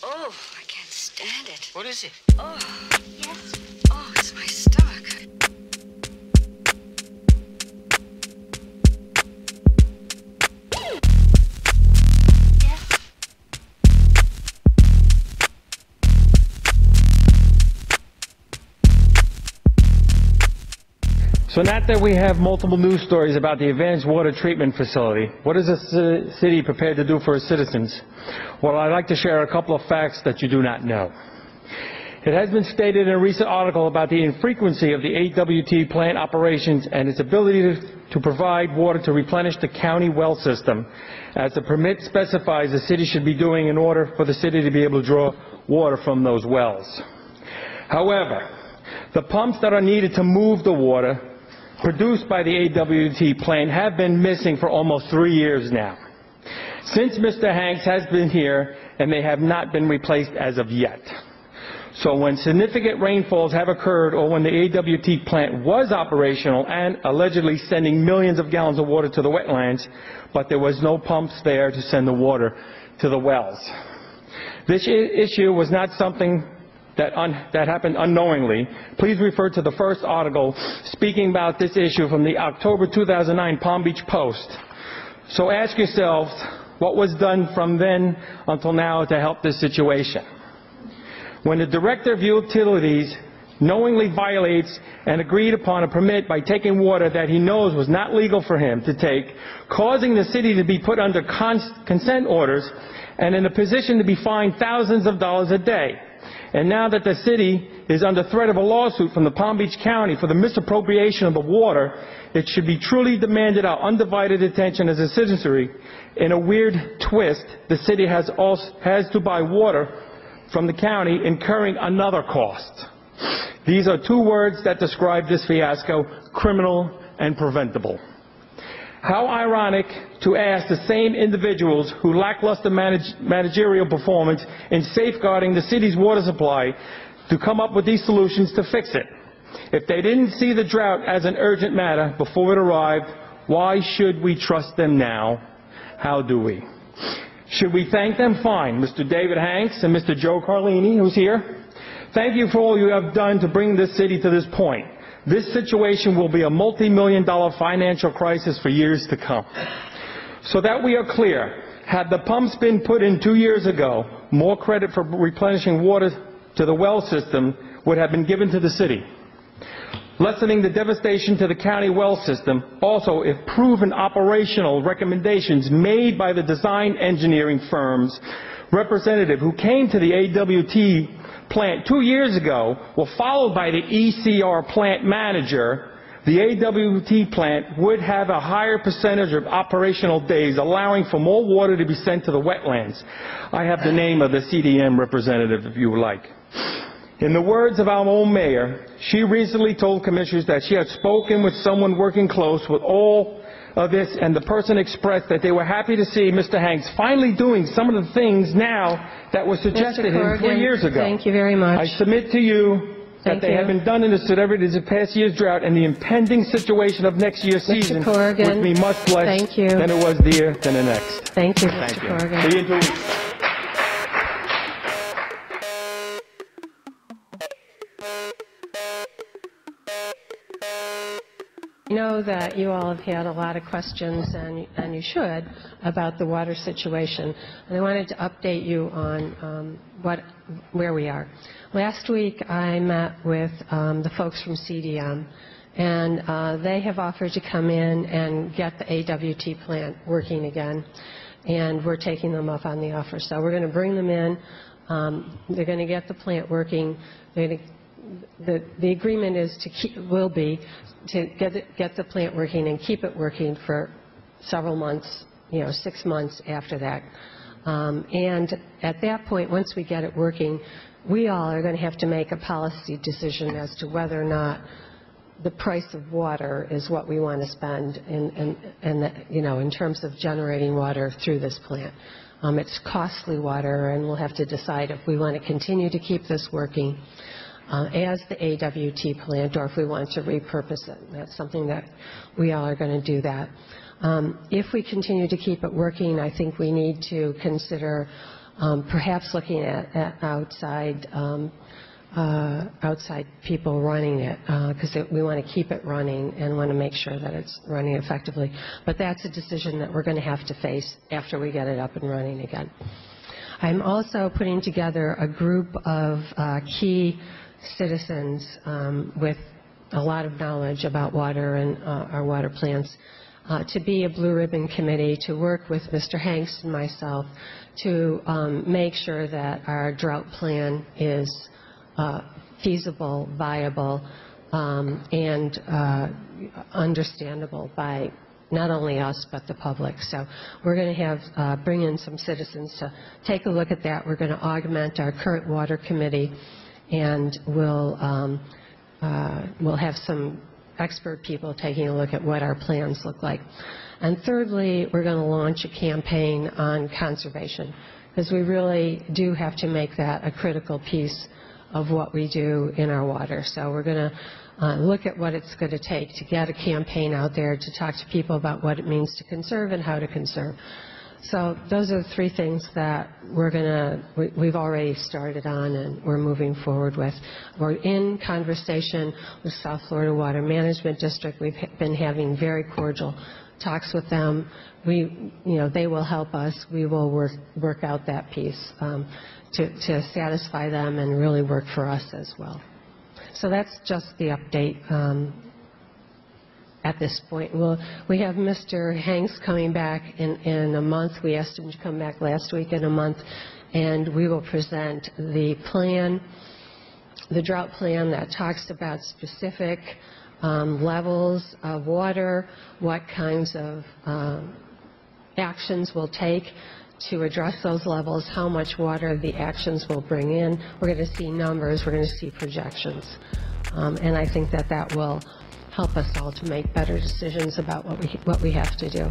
Oh, I can't stand it. What is it? Oh, yes. Oh, it's my stomach. So not that we have multiple news stories about the advanced water treatment facility, what is the city prepared to do for its citizens? Well, I'd like to share a couple of facts that you do not know. It has been stated in a recent article about the infrequency of the AWT plant operations and its ability to provide water to replenish the county well system, as the permit specifies the city should be doing in order for the city to be able to draw water from those wells. However, the pumps that are needed to move the water produced by the AWT plant have been missing for almost 3 years now, since Mr. Hanks has been here, and they have not been replaced as of yet. So when significant rainfalls have occurred, or when the AWT plant was operational and allegedly sending millions of gallons of water to the wetlands, but there was no pumps there to send the water to the wells. This issue was not something that happened unknowingly. Please refer to the first article speaking about this issue from the October 2009 Palm Beach Post. So ask yourselves, what was done from then until now to help this situation? When the Director of Utilities knowingly violates and agreed upon a permit by taking water that he knows was not legal for him to take, causing the city to be put under consent orders and in a position to be fined thousands of dollars a day. And now that the city is under threat of a lawsuit from the Palm Beach County for the misappropriation of the water, it should be truly demanded our undivided attention as a citizenry. In a weird twist, the city has to buy water from the county, incurring another cost. These are two words that describe this fiasco: criminal and preventable. How ironic to ask the same individuals who lackluster managerial performance in safeguarding the city's water supply to come up with these solutions to fix it. If they didn't see the drought as an urgent matter before it arrived, why should we trust them now? How do we? Should we thank them? Fine. Mr. David Hanks and Mr. Joe Carlini, who's here, thank you for all you have done to bring this city to this point. This situation will be a multi-million-dollar financial crisis for years to come. So that we are clear, had the pumps been put in 2 years ago, more credit for replenishing water to the well system would have been given to the city, lessening the devastation to the county well system. Also, if proven operational recommendations made by the design engineering firm's representative who came to the AWT plant 2 years ago were followed by the ECR plant manager, the AWT plant would have a higher percentage of operational days, allowing for more water to be sent to the wetlands. I have the name of the CDM representative if you would like. In the words of our own mayor, she recently told commissioners that she had spoken with someone working close with all of this, and the person expressed that they were happy to see Mr. Hanks finally doing some of the things now that were suggested to him 3 years ago. Thank you very much. I submit to you that they have been done in the severity of the past year's drought, and the impending situation of next year's season would be much less than it was the year than the next. Thank you, Mr. Corrigan. See you in 2 weeks. I know that you all have had a lot of questions, and you should, about the water situation. And I wanted to update you on where we are. Last week I met with the folks from CDM, and they have offered to come in and get the AWT plant working again, and we're taking them up on the offer. So we're going to bring them in. They're going to get the plant working. The agreement is will be to get the plant working and keep it working for several months, 6 months after that. And at that point, once we get it working, we all are going to have to make a policy decision as to whether or not the price of water is what we want to spend in terms of generating water through this plant. It's costly water, and we'll have to decide if we want to continue to keep this working as the AWT plant, or if we want to repurpose it. That's something that we all are going to do that. If we continue to keep it working, I think we need to consider perhaps looking at outside people running it, because we want to keep it running and want to make sure that it's running effectively. But that's a decision that we're going to have to face after we get it up and running again. I'm also putting together a group of key citizens with a lot of knowledge about water and our water plants to be a blue ribbon committee to work with Mr. Hanks and myself to make sure that our drought plan is feasible, viable, and understandable by not only us but the public. So we're going to have bring in some citizens to take a look at that. We're going to augment our current water committee, and we'll have some expert people taking a look at what our plans look like. And thirdly, we're going to launch a campaign on conservation, because we really do have to make that a critical piece of what we do in our water. So we're going to look at what it's going to take to get a campaign out there to talk to people about what it means to conserve and how to conserve. So those are the three things that we've already started on and we're moving forward with. We're in conversation with South Florida Water Management District. We've been having very cordial talks with them. They will help us. We will work out that piece to satisfy them and really work for us as well. So that's just the update at this point. We have Mr. Hanks coming back in a month. We asked him to come back last week in a month, and we will present the plan, the drought plan that talks about specific levels of water, what kinds of actions we'll take to address those levels, how much water the actions will bring in. We're going to see numbers, we're going to see projections. And I think that will help us all to make better decisions about what we have to do.